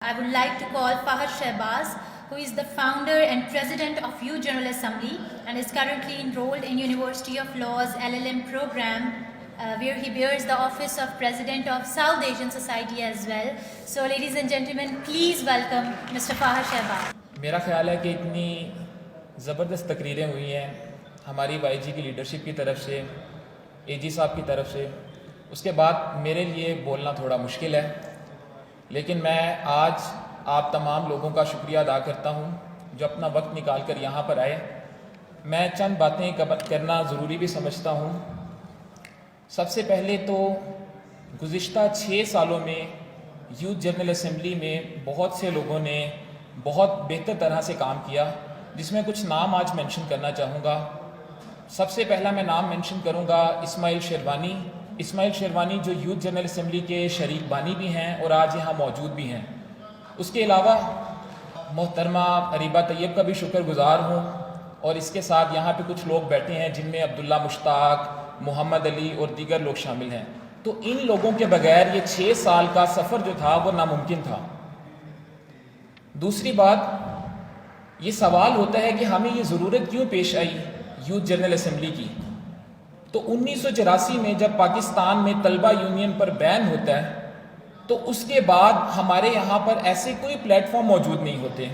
I would like to call Fahad Shehbaz, who is the founder and president of Youth General Assembly and is currently enrolled in University of Law's LLM program, where he bears the office of President of South Asian Society as well. So ladies and gentlemen, please welcome Mr. Fahad Shehbaz. میرا خیال ہے کہ اتنی زبردست تقریریں ہوئی ہیں ہماری Y G کی لیڈرشپ کی طرف سے، اے جی صاحب کی طرف سے، اس کے بعد میرے لیے بولنا تھوڑا مشکل ہے، لیکن میں آج آپ تمام لوگوں کا شکریہ ادا کرتا ہوں جو اپنا وقت نکال کر یہاں پر آئے۔ میں چند باتیں کرنا ضروری بھی سمجھتا ہوں۔ سب سے پہلے تو گزشتہ 6 سالوں میں یوتھ جنرل اسمبلی میں بہت سے لوگوں نے بہت بہتر طرح سے کام کیا، جس میں کچھ نام آج مینشن کرنا چاہوں گا۔ سب سے پہلا میں نام مینشن کروں گا اسماعیل شیروانی۔ اسماعیل شیروانی جو یوتھ جنرل اسمبلی کے شریک بانی بھی ہیں اور آج یہاں موجود بھی ہیں۔ اس کے علاوہ محترمہ اریبہ طیب کا بھی شکر گزار ہوں، اور اس کے ساتھ یہاں پہ کچھ لوگ بیٹھے ہیں جن میں عبداللہ مشتاق، محمد علی اور دیگر لوگ شامل ہیں۔ تو ان لوگوں کے بغیر یہ 6 سال کا سفر جو تھا وہ ناممکن تھا۔ دوسری بات، یہ سوال ہوتا ہے کہ ہمیں یہ ضرورت کیوں پیش آئی یوتھ جنرل اسمبلی کی؟ تو 1984 میں جب پاکستان میں طلبہ یونین پر بین ہوتا ہے تو اس کے بعد ہمارے یہاں پر ایسے کوئی پلیٹ فارم موجود نہیں ہوتے۔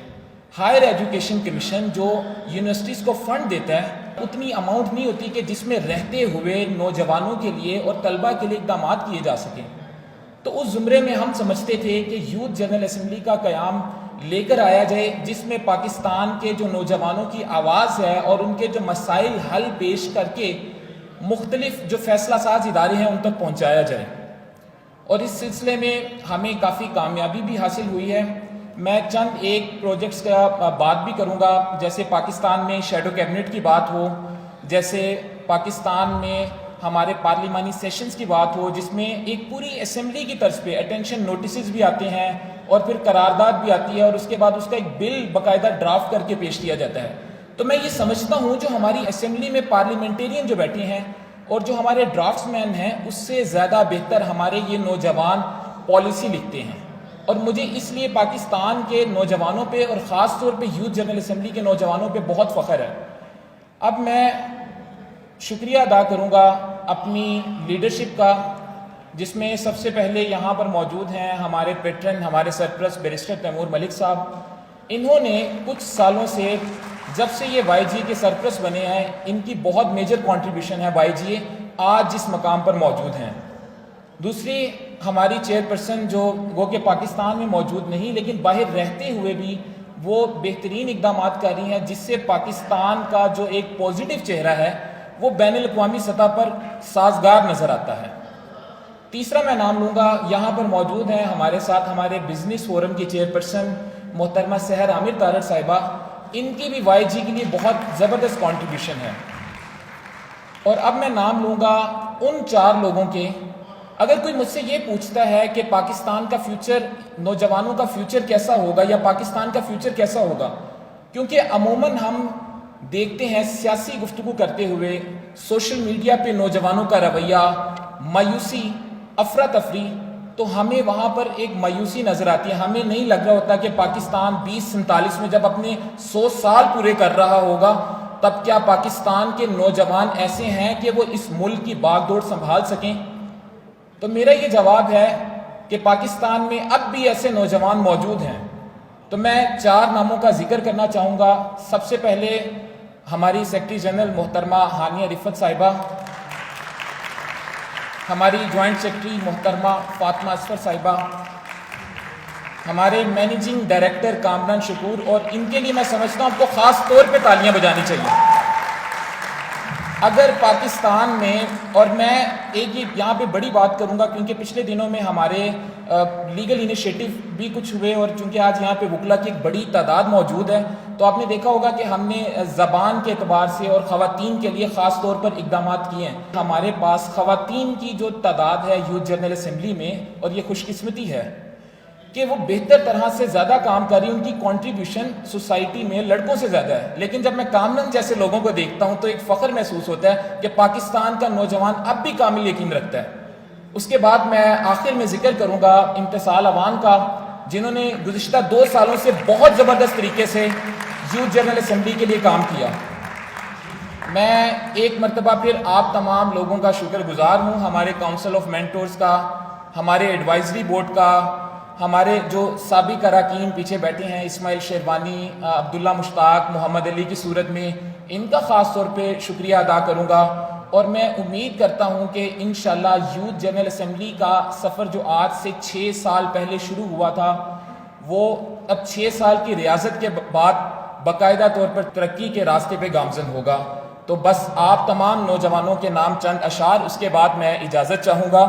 ہائر ایجوکیشن کمیشن جو یونیورسٹیز کو فنڈ دیتا ہے اتنی اماؤنٹ نہیں ہوتی کہ جس میں رہتے ہوئے نوجوانوں کے لیے اور طلبہ کے لیے اقدامات کیے جا سکیں۔ تو اس زمرے میں ہم سمجھتے تھے کہ یوتھ جنرل اسمبلی کا قیام لے کر آیا جائے، جس میں پاکستان کے جو نوجوانوں کی آواز ہے اور ان کے جو مسائل حل پیش کر کے مختلف جو فیصلہ ساز ادارے ہیں ان تک پہنچایا جائے، اور اس سلسلے میں ہمیں کافی کامیابی بھی حاصل ہوئی ہے۔ میں چند ایک پروجیکٹس کا بات بھی کروں گا، جیسے پاکستان میں شیڈو کیبنٹ کی بات ہو، جیسے پاکستان میں ہمارے پارلیمانی سیشنز کی بات ہو، جس میں ایک پوری اسمبلی کی طرز پہ اٹینشن نوٹسز بھی آتے ہیں اور پھر قرارداد بھی آتی ہے، اور اس کے بعد اس کا ایک بل باقاعدہ ڈرافٹ کر کے پیش کیا جاتا ہے۔ تو میں یہ سمجھتا ہوں جو ہماری اسمبلی میں پارلیمنٹیرین جو بیٹھے ہیں اور جو ہمارے ڈرافٹس مین ہیں، اس سے زیادہ بہتر ہمارے یہ نوجوان پالیسی لکھتے ہیں، اور مجھے اس لیے پاکستان کے نوجوانوں پہ اور خاص طور پہ یوتھ جنرل اسمبلی کے نوجوانوں پہ بہت فخر ہے۔ اب میں شکریہ ادا کروں گا اپنی لیڈرشپ کا، جس میں سب سے پہلے یہاں پر موجود ہیں ہمارے پیٹرن، ہمارے سرپرست بیرسٹر تیمور ملک صاحب۔ انہوں نے کچھ سالوں سے جب سے یہ وائی جی کے سرپرست بنے ہیں، ان کی بہت میجر کنٹریبیوشن ہے وائی جی آج جس مقام پر موجود ہیں۔ دوسری ہماری چیئرپرسن جو گو کہ پاکستان میں موجود نہیں لیکن باہر رہتے ہوئے بھی وہ بہترین اقدامات کر رہی ہیں، جس سے پاکستان کا جو ایک پازیٹیو چہرہ ہے وہ بین الاقوامی سطح پر سازگار نظر آتا ہے۔ تیسرا میں نام لوں گا، یہاں پر موجود ہیں ہمارے ساتھ ہمارے بزنس فورم کی چیئرپرسن محترمہ سحر عامر طارڑ صاحبہ۔ ان کی بھی وائی جی کے لیے بہت زبردست کنٹریبیوشن ہے۔ اور اب میں نام لوں گا ان 4 لوگوں کے۔ اگر کوئی مجھ سے یہ پوچھتا ہے کہ پاکستان کا فیوچر، نوجوانوں کا فیوچر کیسا ہوگا یا پاکستان کا فیوچر کیسا ہوگا، کیونکہ عموماً ہم دیکھتے ہیں سیاسی گفتگو کرتے ہوئے سوشل میڈیا پہ نوجوانوں کا رویہ، مایوسی، افراتفری، تو ہمیں وہاں پر ایک مایوسی نظر آتی ہے۔ ہمیں نہیں لگ رہا ہوتا کہ پاکستان 2047 میں جب اپنے 100 سال پورے کر رہا ہوگا تب کیا پاکستان کے نوجوان ایسے ہیں کہ وہ اس ملک کی باغ دوڑ سنبھال سکیں؟ تو میرا یہ جواب ہے کہ پاکستان میں اب بھی ایسے نوجوان موجود ہیں۔ تو میں 4 ناموں کا ذکر کرنا چاہوں گا۔ سب سے پہلے ہماری سیکرٹری جنرل محترمہ ہانیہ رفت صاحبہ، ہماری جوائنٹ سیکرٹری محترمہ فاطمہ اصفر صاحبہ، ہمارے مینیجنگ ڈائریکٹر کامران شکور، اور ان کے لیے میں سمجھتا ہوں آپ کو خاص طور پہ تالیاں بجانی چاہیے۔ اگر پاکستان میں، اور میں ایک یہاں پہ بڑی بات کروں گا کیونکہ پچھلے دنوں میں ہمارے لیگل انیشیٹو بھی کچھ ہوئے، اور چونکہ آج یہاں پہ وکلا کی ایک بڑی تعداد موجود ہے تو آپ نے دیکھا ہوگا کہ ہم نے زبان کے اعتبار سے اور خواتین کے لیے خاص طور پر اقدامات کیے ہیں۔ ہمارے پاس خواتین کی جو تعداد ہے یوتھ جنرل اسمبلی میں، اور یہ خوش قسمتی ہے کہ وہ بہتر طرح سے زیادہ کام کر رہی ہیں، ان کی کنٹریبیوشن سوسائٹی میں لڑکوں سے زیادہ ہے۔ لیکن جب میں کامران جیسے لوگوں کو دیکھتا ہوں تو ایک فخر محسوس ہوتا ہے کہ پاکستان کا نوجوان اب بھی کامل یقین رکھتا ہے۔ اس کے بعد میں آخر میں ذکر کروں گا امتصال اوان کا، جنہوں نے گزشتہ 2 سالوں سے بہت زبردست طریقے سے یوتھ جنرل اسمبلی کے لیے کام کیا. میں ایک مرتبہ پھر آپ تمام لوگوں کا شکر گزار ہوں، ہمارے کونسل آف مینٹورز کا، ہمارے ایڈوائزری بورڈ کا، ہمارے جو سابق اراکین پیچھے بیٹھے ہیں، اسماعیل شیروانی، عبداللہ مشتاق، محمد علی کی صورت میں، ان کا خاص طور پہ شکریہ ادا کروں گا. اور میں امید کرتا ہوں کہ انشاءاللہ یوتھ جنرل اسمبلی کا سفر جو آج سے 6 سال پہلے شروع ہوا تھا، وہ اب 6 سال کی ریاضت کے بعد باقاعدہ طور پر ترقی کے راستے پہ گامزن ہوگا. تو بس آپ تمام نوجوانوں کے نام چند اشعار، اس کے بعد میں اجازت چاہوں گا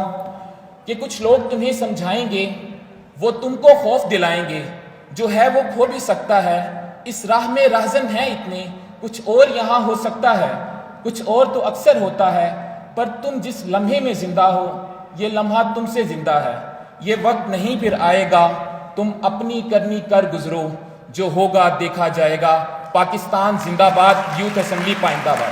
کہ کچھ لوگ تمہیں سمجھائیں گے، وہ تم کو خوف دلائیں گے، جو ہے وہ کھو بھی سکتا ہے، اس راہ میں رہزن ہیں اتنے، کچھ اور یہاں ہو سکتا ہے، کچھ اور تو اکثر ہوتا ہے، پر تم جس لمحے میں زندہ ہو، یہ لمحہ تم سے زندہ ہے، یہ وقت نہیں پھر آئے گا، تم اپنی کرنی کر گزرو، جو ہوگا دیکھا جائے گا. پاکستان زندہ باد، یوتھ اسمبلی پائندہ باد.